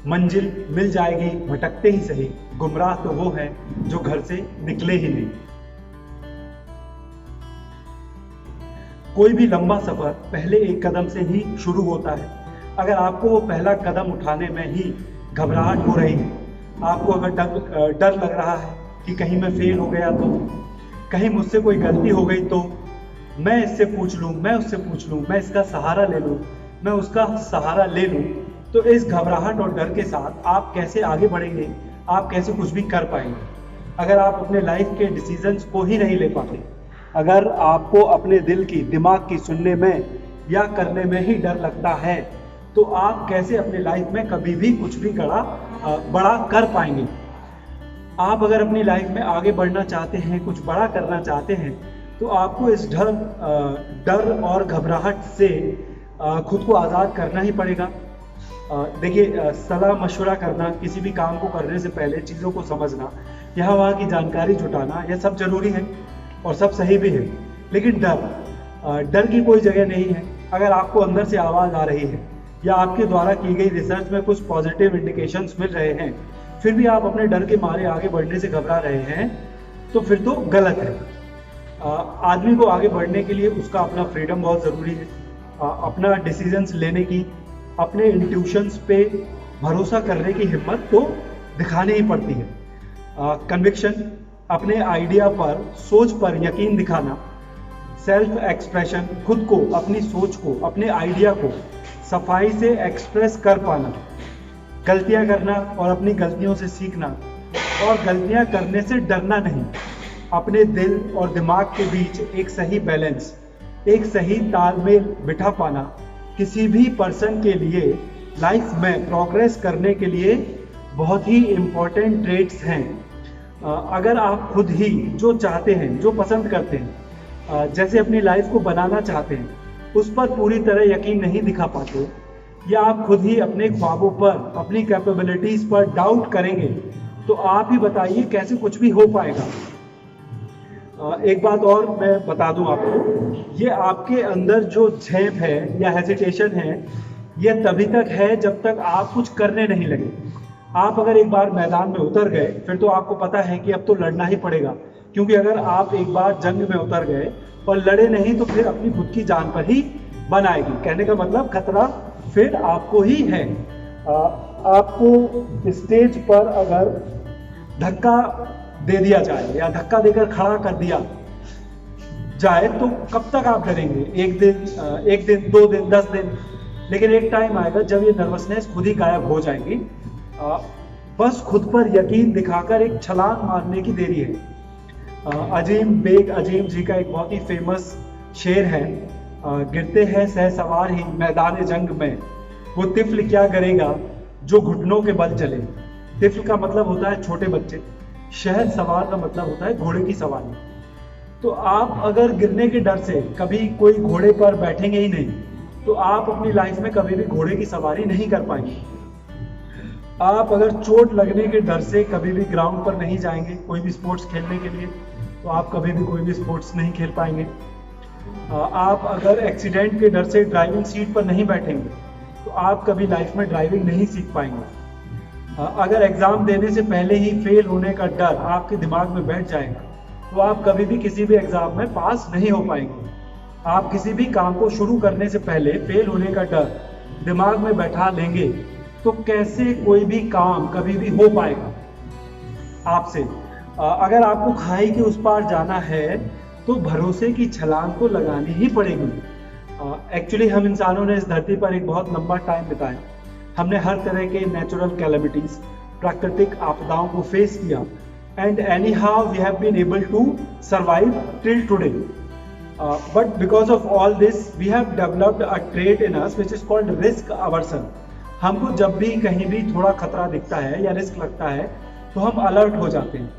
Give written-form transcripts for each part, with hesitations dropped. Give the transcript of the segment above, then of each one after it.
मंजिल मिल जाएगी भटकते ही सही, गुमराह तो वो है जो घर से निकले ही नहीं। कोई भी लंबा सफर पहले एक कदम से ही शुरू होता है। अगर आपको वो पहला कदम उठाने में ही घबराहट हो रही है, आपको अगर डर लग रहा है कि कहीं मैं फेल हो गया तो, कहीं मुझसे कोई गलती हो गई तो, मैं इससे पूछ लूँ, मैं उससे पूछ लूँ, मैं इसका सहारा ले लूँ, मैं उसका सहारा ले लूँ, तो इस घबराहट और डर के साथ आप कैसे आगे बढ़ेंगे, आप कैसे कुछ भी कर पाएंगे। अगर आप अपने लाइफ के डिसीजंस को ही नहीं ले पाते, अगर आपको अपने दिल की, दिमाग की सुनने में या करने में ही डर लगता है, तो आप कैसे अपने लाइफ में कभी भी कुछ भी बड़ा कर पाएंगे। आप अगर अपनी लाइफ में आगे बढ़ना चाहते हैं, कुछ बड़ा करना चाहते हैं, तो आपको इस डर और घबराहट से खुद को आज़ाद करना ही पड़ेगा। देखिए, सलाह मशवरा करना, किसी भी काम को करने से पहले चीज़ों को समझना, यहाँ वहाँ की जानकारी जुटाना, यह सब जरूरी है और सब सही भी है। लेकिन डर की कोई जगह नहीं है। अगर आपको अंदर से आवाज़ आ रही है या आपके द्वारा की गई रिसर्च में कुछ पॉजिटिव इंडिकेशंस मिल रहे हैं, फिर भी आप अपने डर के मारे आगे बढ़ने से घबरा रहे हैं, तो फिर तो गलत है। आदमी को आगे बढ़ने के लिए उसका अपना फ्रीडम बहुत ज़रूरी है। अपना डिसीजंस लेने की, अपने इंट्यूशंस पे भरोसा करने की हिम्मत तो दिखानी ही पड़ती है। कन्विक्शन, अपने आइडिया पर, सोच पर यकीन दिखाना, सेल्फ एक्सप्रेशन, खुद को, अपनी सोच को, अपने आइडिया को सफाई से एक्सप्रेस कर पाना, गलतियां करना और अपनी गलतियों से सीखना, और गलतियां करने से डरना नहीं। अपने दिल और दिमाग के बीच एक सही बैलेंस, एक सही तालमेल बिठा पाना किसी भी पर्सन के लिए लाइफ में प्रोग्रेस करने के लिए बहुत ही इम्पोर्टेंट ट्रेट्स हैं। अगर आप खुद ही जो चाहते हैं, जो पसंद करते हैं, जैसे अपनी लाइफ को बनाना चाहते हैं, उस पर पूरी तरह यकीन नहीं दिखा पाते, या आप खुद ही अपने ख्वाबों पर, अपनी कैपेबिलिटीज पर डाउट करेंगे, तो आप ही बताइए कैसे कुछ भी हो पाएगा। एक बात और मैं बता दूं आपको, ये आपके अंदर जो झेप है या हेजिटेशन है, ये तभी तक है जब तक आप कुछ करने नहीं लगे। आप अगर एक बार मैदान में उतर गए, फिर तो आपको पता है कि अब तो लड़ना ही पड़ेगा, क्योंकि अगर आप एक बार जंग में उतर गए और लड़े नहीं, तो फिर अपनी खुद की जान पर ही बनाएगी। कहने का मतलब खतरा फिर आपको ही है। आपको स्टेज पर अगर धक्का दे दिया जाए या धक्का देकर खड़ा कर दिया जाए, तो कब तक आप डरेंगे? एक दिन, 2 दिन, 10 दिन, लेकिन एक टाइम आएगा जब ये नर्वसनेस खुद ही गायब हो जाएगी। बस खुद पर यकीन दिखाकर एक छलांग मारने की देरी है। अजीम जी का एक बहुत ही फेमस शेर है, गिरते हैं सहसवार ही मैदान जंग में, वो तिफल क्या करेगा जो घुटनों के बल चले। तिफल का मतलब होता है छोटे बच्चे, शहर सवार का मतलब होता है घोड़े की सवारी। तो आप अगर गिरने के डर से कभी कोई घोड़े पर बैठेंगे ही नहीं, तो आप अपनी लाइफ में कभी भी घोड़े की सवारी नहीं कर पाएंगे। आप अगर चोट लगने के डर से कभी भी ग्राउंड पर नहीं जाएंगे कोई भी स्पोर्ट्स खेलने के लिए, तो आप कभी भी कोई भी स्पोर्ट्स नहीं खेल पाएंगे। आप अगर एक्सीडेंट के डर से ड्राइविंग सीट पर नहीं बैठेंगे, तो आप कभी लाइफ में ड्राइविंग नहीं सीख पाएंगे। अगर एग्ज़ाम देने से पहले ही फेल होने का डर आपके दिमाग में बैठ जाएगा, तो आप कभी भी किसी भी एग्ज़ाम में पास नहीं हो पाएंगे। आप किसी भी काम को शुरू करने से पहले फेल होने का डर दिमाग में बैठा लेंगे, तो कैसे कोई भी काम कभी भी हो पाएगा आपसे। अगर आपको खाई के उस पार जाना है, तो भरोसे की छलांग तो लगानी ही पड़ेगी। एक्चुअली हम इंसानों ने इस धरती पर एक बहुत लंबा टाइम बिताया। हमने हर तरह के नेचुरल कैलेमिटीज, प्राकृतिक आपदाओं को फेस किया, and anyhow we have been able to survive till today. But because of all this we have developed a trait in us which is called risk aversion. हमको जब भी कहीं भी थोड़ा खतरा दिखता है या रिस्क लगता है, तो हम अलर्ट हो जाते हैं।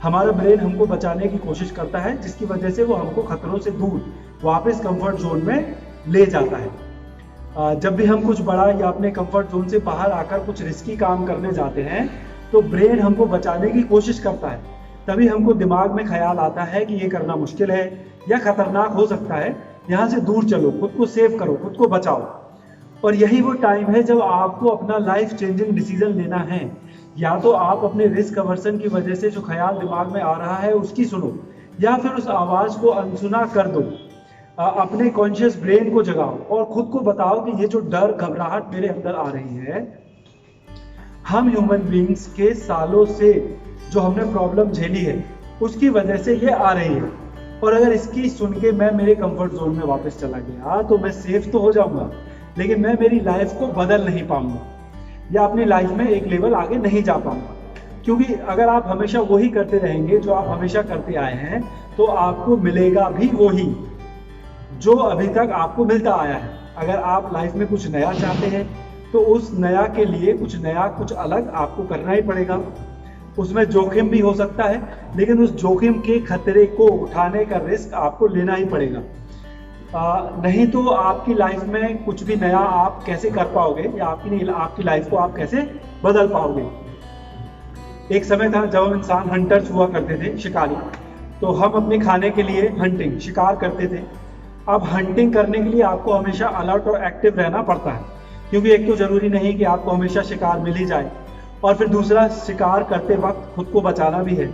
हमारा ब्रेन हमको बचाने की कोशिश करता है, जिसकी वजह से वो हमको खतरों से दूर वापस कंफर्ट जोन में ले जाता है। जब भी हम कुछ बड़ा या अपने कंफर्ट जोन से बाहर आकर कुछ रिस्की काम करने जाते हैं, तो ब्रेन हमको बचाने की कोशिश करता है। तभी हमको दिमाग में ख्याल आता है कि ये करना मुश्किल है या खतरनाक हो सकता है, यहाँ से दूर चलो, खुद को सेव करो, खुद को बचाओ। और यही वो टाइम है जब आपको अपना लाइफ चेंजिंग डिसीजन लेना है। या तो आप अपने रिस्क अवर्सन की वजह से जो ख्याल दिमाग में आ रहा है उसकी सुनो, या फिर उस आवाज़ को अनसुना कर दो। अपने कॉन्शियस ब्रेन को जगाओ और खुद को बताओ कि ये जो डर घबराहट मेरे अंदर आ रही है, हम ह्यूमन बींग्स के सालों से जो हमने प्रॉब्लम झेली है उसकी वजह से ये आ रही है। और अगर इसकी सुन के मैं मेरे कंफर्ट जोन में वापस चला गया तो मैं सेफ तो हो जाऊंगा, लेकिन मैं मेरी लाइफ को बदल नहीं पाऊंगा या अपनी लाइफ में एक लेवल आगे नहीं जा पाऊंगा। क्योंकि अगर आप हमेशा वही करते रहेंगे जो आप हमेशा करते आए हैं, तो आपको मिलेगा भी वही जो अभी तक आपको मिलता आया है। अगर आप लाइफ में कुछ नया चाहते हैं तो उस नया के लिए कुछ नया कुछ अलग आपको करना ही पड़ेगा। उसमें जोखिम भी हो सकता है, लेकिन उस जोखिम के खतरे को उठाने का रिस्क आपको लेना ही पड़ेगा। नहीं तो आपकी लाइफ में कुछ भी नया आप कैसे कर पाओगे या आपकी लाइफ को आप कैसे बदल पाओगे। एक समय था जब हम इंसान हंटर्स हुआ करते थे, शिकारी। तो हम अपने खाने के लिए हंटिंग शिकार करते थे। अब हंटिंग करने के लिए आपको हमेशा अलर्ट और एक्टिव रहना पड़ता है, क्योंकि एक तो जरूरी नहीं कि आपको हमेशा शिकार मिल ही जाए, और फिर दूसरा शिकार करते वक्त खुद को बचाना भी है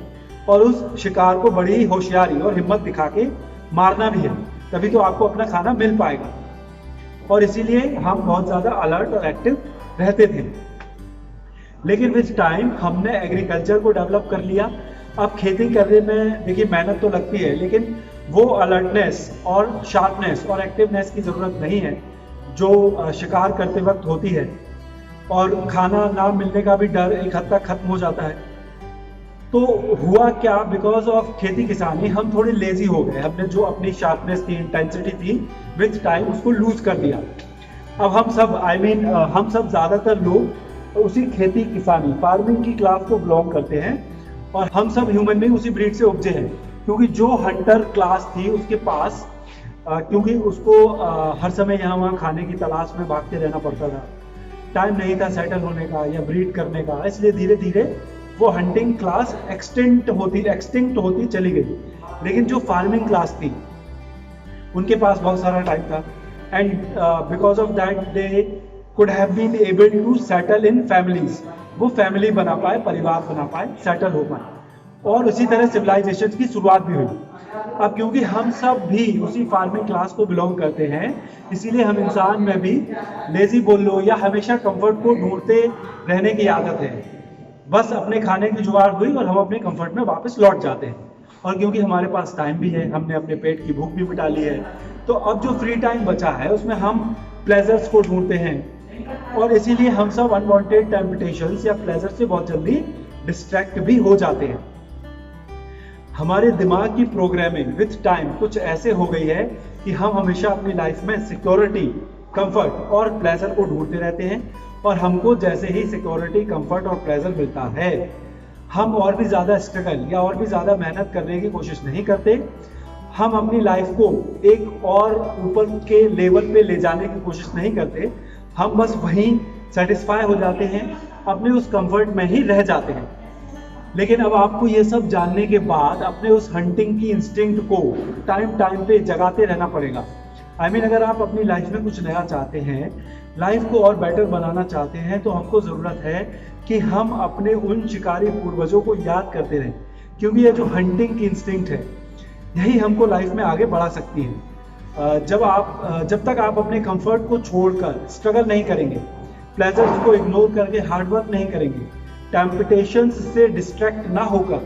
और उस शिकार को बड़ी होशियारी और हिम्मत दिखा के मारना भी है, तभी तो आपको अपना खाना मिल पाएगा। और इसीलिए हम बहुत ज़्यादा अलर्ट और एक्टिव रहते थे। लेकिन विद टाइम हमने एग्रीकल्चर को डेवलप कर लिया। अब खेती करने में देखिए मेहनत तो लगती है, लेकिन वो अलर्टनेस और शार्पनेस और एक्टिवनेस की ज़रूरत नहीं है जो शिकार करते वक्त होती है। और खाना ना मिलने का भी डर एक हद तक खत्म हो जाता है। तो हुआ क्या, बिकॉज ऑफ खेती किसानी हम थोड़े लेजी हो गए। हमने जो अपनी शार्पनेस थी, इंटेंसिटी थी, विद टाइम उसको लूज कर दिया। अब हम सब हम सब ज़्यादातर लोग उसी खेती किसानी फार्मिंग की क्लास को बिलोंग करते हैं, और हम सब ह्यूमन बीइंग उसी ब्रीड से उपजे हैं। क्योंकि जो हंटर क्लास थी उसके पास क्योंकि उसको हर समय यहाँ वहाँ खाने की तलाश में भागते रहना पड़ता था, टाइम नहीं था सेटल होने का या ब्रीड करने का, इसलिए धीरे धीरे वो हंटिंग क्लास एक्सटिंक्ट होती चली गई। लेकिन जो फार्मिंग क्लास थी उनके पास बहुत सारा टाइम था, and because of that they could have been able to settle in families. वो फैमिली बना पाए, परिवार बना पाए, सेटल हो पाए, और उसी तरह सिविलाइजेशन की शुरुआत भी हुई। अब क्योंकि हम सब भी उसी फार्मिंग क्लास को बिलोंग करते हैं, इसीलिए हम इंसान में भी लेजी बोल लो या हमेशा कंफर्ट को ढूंढते रहने की आदत है। बस अपने खाने की जुगाड़ हुई और हम अपने कंफर्ट में वापस लौट जाते हैं। और क्योंकि हमारे पास टाइम भी है, हमने अपने पेट की भूख भी मिटा ली है, तो अब जो फ्री टाइम बचा है उसमें हम प्लेजर्स को ढूंढते हैं, और इसीलिए हम सब अनवांटेड टेम्पटेशंस या प्लेजर से बहुत जल्दी डिस्ट्रैक्ट भी हो जाते हैं। हमारे दिमाग की प्रोग्रामिंग विद टाइम कुछ ऐसे हो गई है कि हम हमेशा अपनी लाइफ में सिक्योरिटी, कंफर्ट और प्लेजर को ढूंढते रहते हैं, और हमको जैसे ही सिक्योरिटी, कंफर्ट और प्लेजर मिलता है, हम और भी ज़्यादा स्ट्रगल या और भी ज़्यादा मेहनत करने की कोशिश नहीं करते। हम अपनी लाइफ को एक और ऊपर के लेवल पे ले जाने की कोशिश नहीं करते। हम बस वहीं सेटिस्फाई हो जाते हैं, अपने उस कंफर्ट में ही रह जाते हैं। लेकिन अब आपको ये सब जानने के बाद अपने उस हंटिंग की इंस्टिंक्ट को टाइम पे जगाते रहना पड़ेगा। अगर आप अपनी लाइफ में कुछ नया चाहते हैं, लाइफ को और बेटर बनाना चाहते हैं, तो हमको ज़रूरत है कि हम अपने उन शिकारी पूर्वजों को याद करते रहें, क्योंकि ये जो हंटिंग की इंस्टिंक्ट है यही हमको लाइफ में आगे बढ़ा सकती है। जब तक आप अपने कंफर्ट को छोड़कर स्ट्रगल नहीं करेंगे, प्लेजर्स को इग्नोर करके हार्डवर्क नहीं करेंगे, टेम्पटेशंस से डिस्ट्रैक्ट ना होकर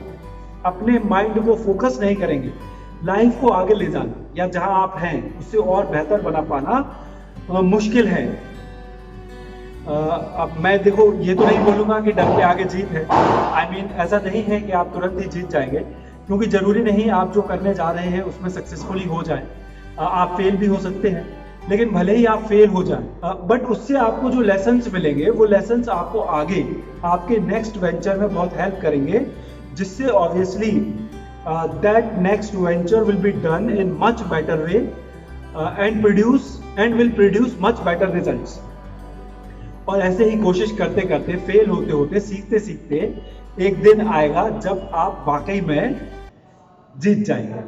अपने माइंड को फोकस नहीं करेंगे, लाइफ को आगे ले जाना या जहां आप हैं उससे और बेहतर बना पाना मुश्किल है। अब मैं देखो ये तो नहीं बोलूँगा कि डर के आगे जीत है। ऐसा नहीं है कि आप तुरंत ही जीत जाएंगे, क्योंकि ज़रूरी नहीं आप जो करने जा रहे हैं उसमें सक्सेसफुली हो जाए। आप फेल भी हो सकते हैं, लेकिन भले ही आप फेल हो जाए, बट उससे आपको जो लेसन्स मिलेंगे वो लेसन्स आपको आगे आपके नेक्स्ट वेंचर में बहुत हेल्प करेंगे, जिससे obviously that next venture will be done in much better way and will produce much better results. और ऐसे ही कोशिश करते करते, फेल होते होते, सीखते सीखते एक दिन आएगा जब आप वाकई में जीत जाएंगे।